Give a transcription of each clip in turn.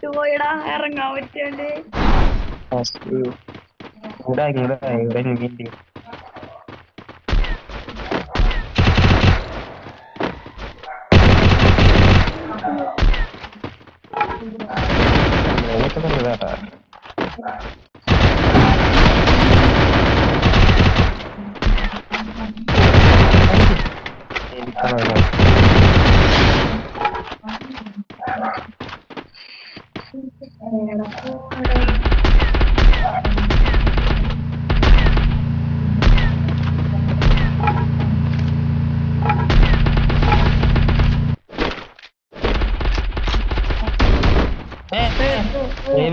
പെട്ടുപോയടാ ഇറങ്ങാൻ പറ്റാണ്ട്. ഇവിടെ നീന്തി എനിക്ക് നല്ലതാട്ടാ. എനിക്കാണോ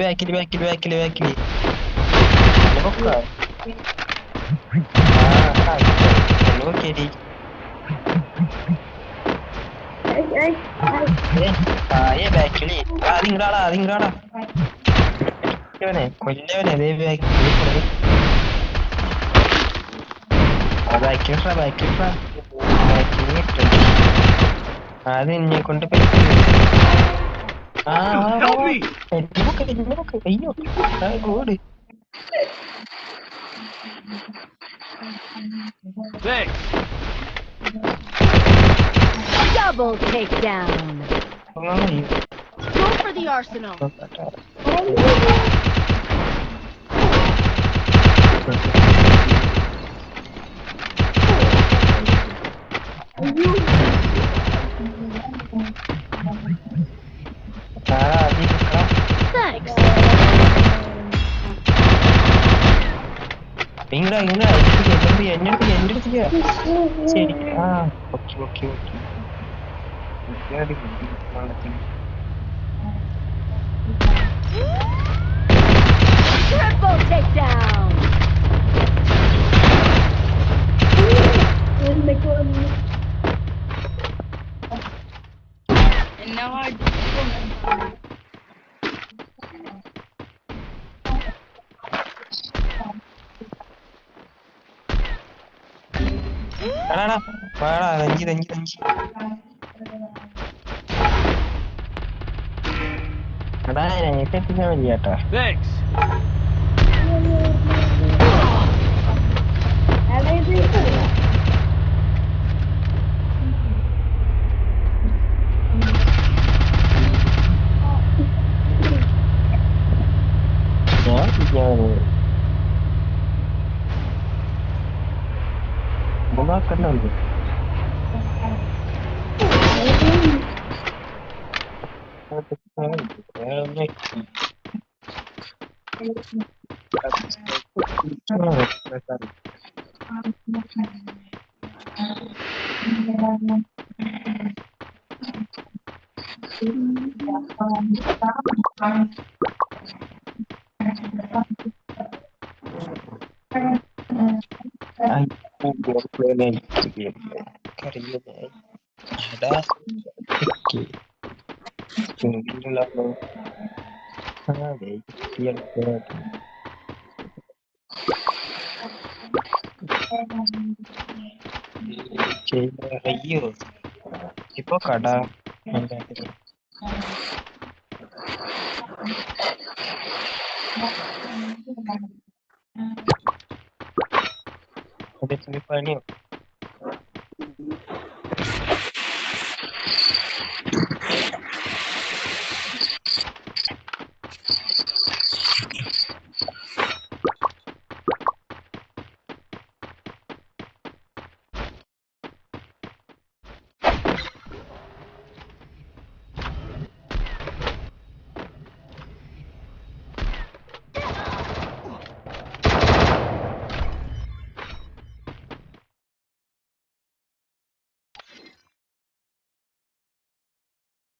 ബാക്കില് നോക്ക നോക്കിയടി ബാക്കില് അതിങ്ങടാടാ കൊല്ലവനെ അതേ ബാക്കിലിട്ടാ അത് എന്നെ കൊണ്ട് പറ്റും. അയ്യോ God Double takedown. Go for the arsenal. Thanks. എന്റെ അടുത്ത് ശരി. Okay Triple takedown. എന്നെ അടിച്ചു. തഞ്ചി എടാ എത്തിക്കാൻ വയ്യാട്ടാ. ഞാൻ നോക്കണ്ടോ അയ്യോ ഇപ്പൊ കട പണിയോ